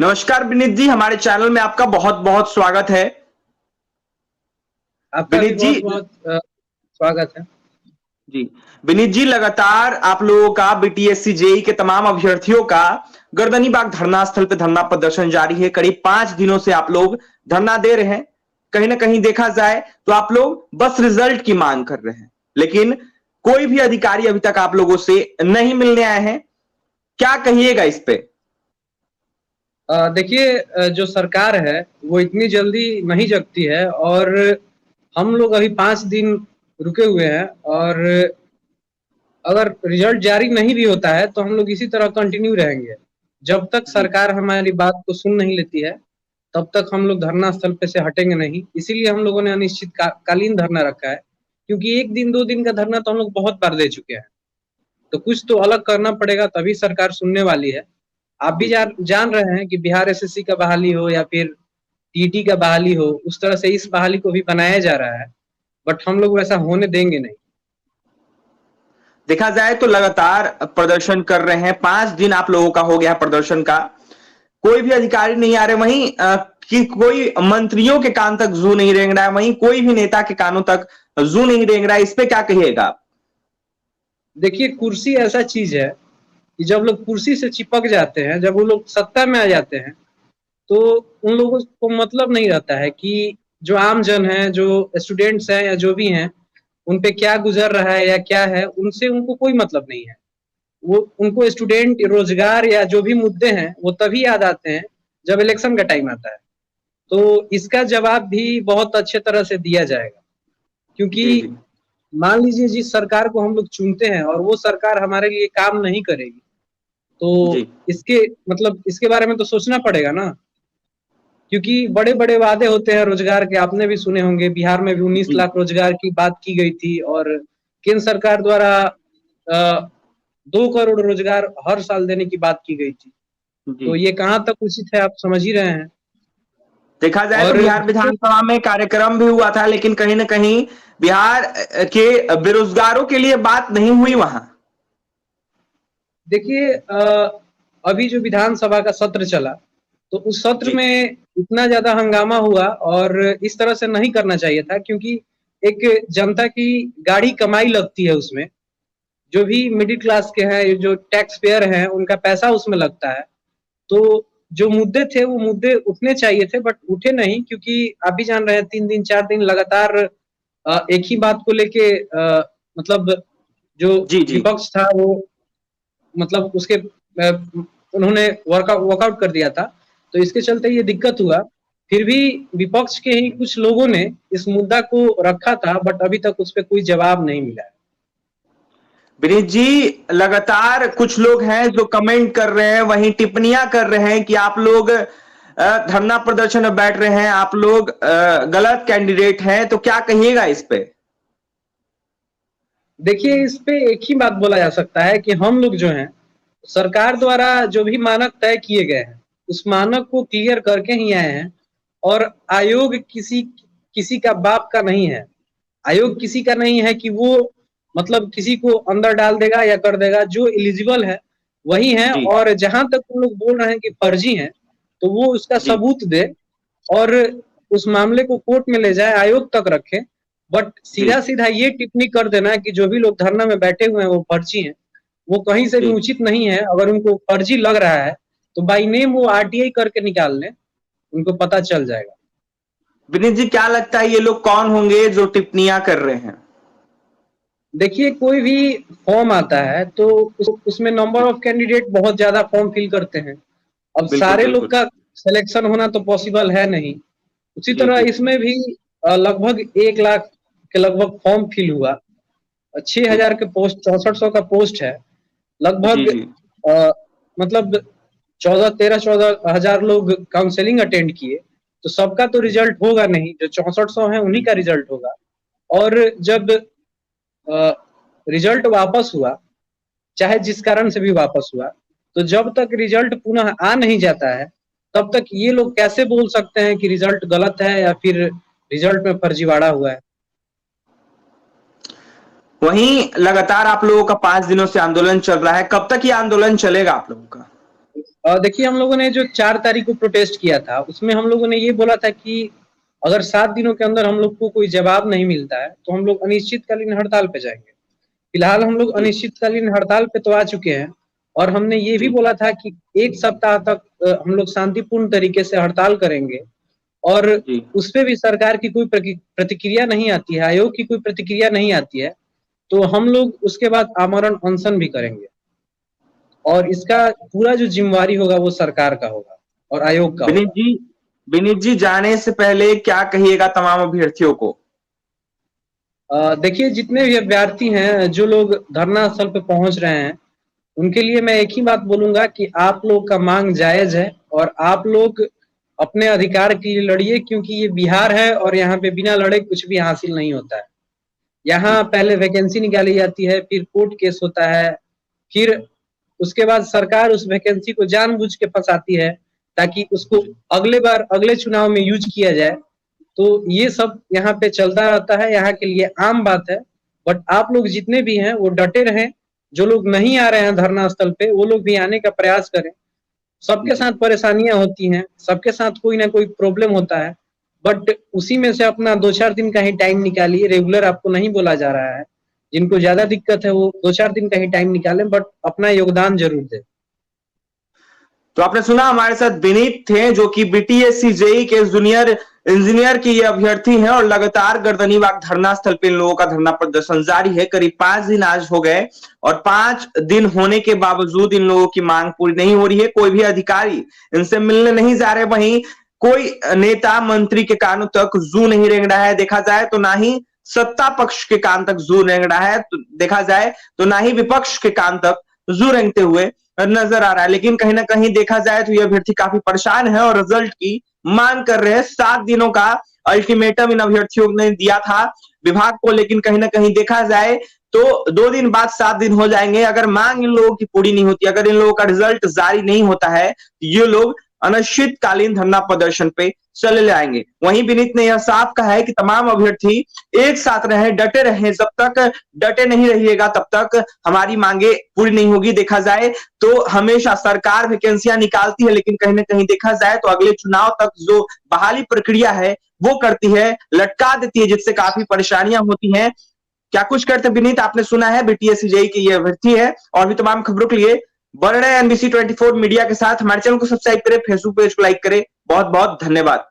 नमस्कार विनीत जी, हमारे चैनल में आपका बहुत बहुत स्वागत है। आपका भी विनीत जी। बहुत बहुत स्वागत है। जी। विनीत जी, लगातार आप लोगों का बीटीएससी जेई के तमाम अभ्यर्थियों का गर्दनी बाग धरना स्थल पे धरना प्रदर्शन जारी है। करीब 5 दिनों से आप लोग धरना दे रहे हैं। कहीं ना कहीं देखा जाए तो आप लोग बस रिजल्ट की मांग कर रहे हैं, लेकिन कोई भी अधिकारी अभी तक आप लोगों से नहीं मिलने आए हैं। क्या कहिएगा इस पे? देखिए, जो सरकार है वो इतनी जल्दी नहीं जगती है और हम लोग अभी 5 दिन रुके हुए हैं और अगर रिजल्ट जारी नहीं भी होता है तो हम लोग इसी तरह कंटिन्यू रहेंगे। जब तक जी। सरकार हमारी बात को सुन नहीं लेती है तब तक हम लोग धरना स्थल पे से हटेंगे नहीं। इसीलिए हम लोगों ने कालीन धरना रखा है, क्योंकि 1 दिन 2 दिन का धरना तो हम लोग बहुत बार दे चुके हैं। तो कुछ तो अलग करना पड़ेगा, तभी सरकार सुनने वाली है। आप भी जी। जान रहे हैं कि बिहार एसएससी का बहाली हो या फिर टीटी का बहाली हो, उस तरह से इस बहाली को भी बनाया जा रहा है, बट हम लोग वैसा होने देंगे नहीं। देखा जाए तो लगातार प्रदर्शन कर रहे हैं। 5 दिन आप लोगों का हो गया प्रदर्शन का, कोई भी अधिकारी नहीं आ रहे। वहीं कि कोई मंत्रियों के कान तक जू नहीं रेंग रहा है, वहीं कोई भी नेता के कानों तक जू नहीं रेंग रहा है। इस पे क्या कहिएगा? देखिए, कुर्सी ऐसा चीज है कि जब लोग कुर्सी से चिपक जाते हैं, जब वो लोग सत्ता में आ जाते हैं, तो उन लोगों को मतलब नहीं रहता है कि जो आम जन है, जो स्टूडेंट्स हैं या जो भी हैं, उन पे क्या गुजर रहा है या क्या है, उनसे उनको कोई मतलब नहीं है। वो उनको स्टूडेंट, रोजगार या जो भी मुद्दे हैं वो तभी याद आते हैं जब इलेक्शन का टाइम आता है। तो इसका जवाब भी बहुत अच्छे तरह से दिया जाएगा, जी क्योंकि जी। मान लीजिए जिस सरकार को हम लोग चुनते हैं और वो सरकार हमारे लिए काम नहीं करेगी, तो जी इसके मतलब इसके बारे में तो सोचना पड़ेगा ना। क्योंकि बड़े बड़े वादे होते हैं रोजगार के, आपने भी सुने होंगे। बिहार में भी 19 जी। लाख रोजगार की बात की गई थी और केंद्र सरकार द्वारा 2 करोड़ रोजगार हर साल देने की बात की गई थी। जी। तो ये कहाँ तक उचित है, आप समझ ही रहे हैं। देखा जाए तो और बिहार विधानसभा में कार्यक्रम भी हुआ था, लेकिन कहीं ना कहीं बिहार के बेरोजगारों के लिए बात नहीं हुई वहां। देखिए, अभी जो विधानसभा का सत्र चला, तो उस सत्र जी में इतना ज्यादा हंगामा हुआ और इस तरह से नहीं करना चाहिए था, क्योंकि एक जनता की गाढ़ी कमाई लगती है उसमें। जो भी मिडिल क्लास के हैं, जो टैक्स पेयर हैं, उनका पैसा उसमें लगता है। तो जो मुद्दे थे वो मुद्दे उठने चाहिए थे, बट उठे नहीं, क्योंकि आप भी जान रहे हैं 3 दिन 4 दिन लगातार एक ही बात को लेके मतलब जो जी। जी। विपक्ष था वो मतलब उसके उन्होंने वर्कआउट कर दिया था। तो इसके चलते ये दिक्कत हुआ। फिर भी विपक्ष के ही कुछ लोगों ने इस मुद्दा को रखा था, बट अभी तक उस पर कोई जवाब नहीं मिला है। विनीत जी, लगातार कुछ लोग हैं जो कमेंट कर रहे हैं, वहीं टिप्पणियां कर रहे हैं कि आप लोग धरना प्रदर्शन में बैठ रहे हैं, आप लोग गलत कैंडिडेट हैं। तो क्या कहिएगा इस पे? देखिए, इस पे एक ही बात बोला जा सकता है कि हम लोग जो हैं, सरकार द्वारा जो भी मानक तय किए गए हैं, उस मानक को क्लियर करके ही आए हैं। और आयोग किसी किसी का बाप का नहीं है। आयोग किसी का नहीं है कि वो मतलब किसी को अंदर डाल देगा या कर देगा। जो एलिजिबल है वही है, जी और जहां तक वो लोग बोल रहे हैं कि फर्जी है, तो वो उसका जी। सबूत दे और उस मामले को कोर्ट में ले जाए, आयोग तक रखे। बट जी सीधा सीधा ये टिप्पणी कर देना कि जो भी लोग धरना में बैठे हुए हैं वो फर्जी हैं, वो कहीं से भी जी। उचित नहीं है। अगर उनको फर्जी लग रहा है तो बाई नेम वो आरटीआई करके निकाल लें, उनको पता चल जाएगा। विनीत जी, क्या लगता है ये लोग कौन होंगे जो टिप्पणियां कर रहे हैं? देखिए, कोई भी फॉर्म आता है तो उसमें नंबर जी। ऑफ कैंडिडेट बहुत ज्यादा फॉर्म फिल करते हैं। अब बिल्कुल सारे लोग बिल्कुल। का सिलेक्शन होना तो पॉसिबल है नहीं। उसी जी तरह जी। इसमें भी लगभग 1 लाख के लगभग फॉर्म फिल हुआ। छह जी हजार के पोस्ट, 6400 का पोस्ट है। जी। लगभग जी अ, मतलब 14 13 14 हजार लोग काउंसलिंग अटेंड किए। तो सबका तो रिजल्ट होगा नहीं, जो 6400 है उन्हीं का बिल्कुल। रिजल्ट होगा। और जब रिजल्ट वापस हुआ, चाहे जिस कारण से भी वापस हुआ, तो जब तक रिजल्ट पुनः आ नहीं जाता है तब तक ये लोग कैसे बोल सकते हैं कि रिजल्ट गलत है या फिर रिजल्ट में फर्जीवाड़ा हुआ है। वहीं लगातार आप लोगों का 5 दिनों से आंदोलन चल रहा है। कब तक ये आंदोलन चलेगा आप लोगों का? देखिए, हम लोगों ने जो 4 तारीख को प्रोटेस्ट किया था, उसमें हम लोगों ने ये बोला था कि अगर 7 दिनों के अंदर हम लोग को कोई जवाब नहीं मिलता है, तो हम लोग अनिश्चितकालीन हड़ताल पे जाएँगे। फिलहाल हम लोग जी अनिश्चितकालीन हड़ताल पे तो आ चुके हैं और हमने ये भी जी बोला था कि 1 सप्ताह तक हम लोग शांतिपूर्ण तरीके से हड़ताल करेंगे और जी उसपे भी सरकार की कोई प्रतिक्रिया नहीं आती है, आयोग की कोई प्रतिक्रिया नहीं आती है, तो हम लोग उसके बाद आमरण अनशन भी करेंगे और इसका पूरा जो ज़िम्मेवारी होगा वो सरकार का होगा और आयोग का विनीत होगा। जी, विनीत जी जाने से पहले क्या कहिएगा तमाम अभ्यर्थियों को? देखिए, जितने भी अभ्यर्थी हैं, जो लोग धरना स्थल पे पहुँच रहे हैं, उनके लिए मैं एक ही बात बोलूँगा कि आप लोग का माँग जायज़ है और आप लोग अपने अधिकार के लिए लड़िए, क्योंकि ये बिहार है और यहाँ पे बिना लड़े कुछ भी हासिल नहीं होता है। जी यहाँ पहले वैकेंसी निकाली जाती है, फिर कोर्ट केस होता है, फिर उसके बाद सरकार उस वैकेंसी को जानबूझ के फँसाती है, ताकि उसको जी अगले बार अगले चुनाव में यूज़ किया जाए। तो ये सब यहाँ पे चलता रहता है, यहाँ के लिए आम बात है। बट आप लोग जितने भी हैं वो डटे रहें, जो लोग नहीं आ रहे हैं धरना स्थल पे, वो लोग भी आने का प्रयास करें। सबके जी साथ परेशानियाँ होती हैं, सबके साथ कोई ना कोई प्रॉब्लम होता है, बट उसी में से अपना 2-4 दिन का ही टाइम निकालिए, रेगुलर आपको नहीं बोला जा रहा है। जिनको ज़्यादा दिक्कत है वो 2-4 दिन का ही टाइम निकालें, बट अपना योगदान ज़रूर दें। तो आपने सुना हमारे साथ विनीत थे जो कि बीटीएससी जेई के जूनियर इंजीनियर की ये अभ्यर्थी हैं और लगातार गर्दनीबाग धरना स्थल पे इन लोगों का धरना प्रदर्शन जारी है। करीब 5 दिन आज हो गए और 5 दिन होने के बावजूद इन लोगों की मांग पूरी नहीं हो रही है। कोई भी अधिकारी इनसे मिलने नहीं जा रहे, वहीं कोई नेता मंत्री के कानों तक जू नहीं रेंग रहा है देखा जाए तो, ना ही सत्ता पक्ष के कान तक जू रेंग रहा है तो देखा जाए तो, ना ही विपक्ष के कान तक जू रेंगते हुए नजर आ रहा है। लेकिन कहीं ना कहीं देखा जाए तो ये अभ्यर्थी काफी परेशान है और रिजल्ट की मांग कर रहे हैं। 7 दिनों का अल्टीमेटम इन अभ्यर्थियों ने दिया था विभाग को, लेकिन कहीं ना कहीं देखा जाए तो 2 दिन बाद 7 दिन हो जाएंगे। अगर मांग इन लोगों की पूरी नहीं होती, अगर इन लोगों का रिजल्ट जारी नहीं होता है, ये लोग अनिश्चितकालीन धरना प्रदर्शन पे चले जाएंगे। वहीं विनीत ने यह साफ कहा है कि तमाम अभ्यर्थी एक साथ रहे, डटे रहे, जब तक डटे नहीं रहिएगा तब तक हमारी मांगे पूरी नहीं होगी। देखा जाए तो हमेशा सरकार वैकेंसियां निकालती है, लेकिन कहीं ना कहीं देखा जाए तो अगले चुनाव तक जो बहाली प्रक्रिया है वो करती है, लटका देती है, जिससे काफी परेशानियां होती हैं। क्या कुछ करते विनीत, आपने सुना है बीटीएससी जेई की ये अभ्यर्थी है। और भी तमाम खबरों के लिए बने रहे एनबीसी 24 मीडिया के साथ। हमारे चैनल को सब्सक्राइब करें, फेसबुक पेज को लाइक करें। बहुत बहुत धन्यवाद।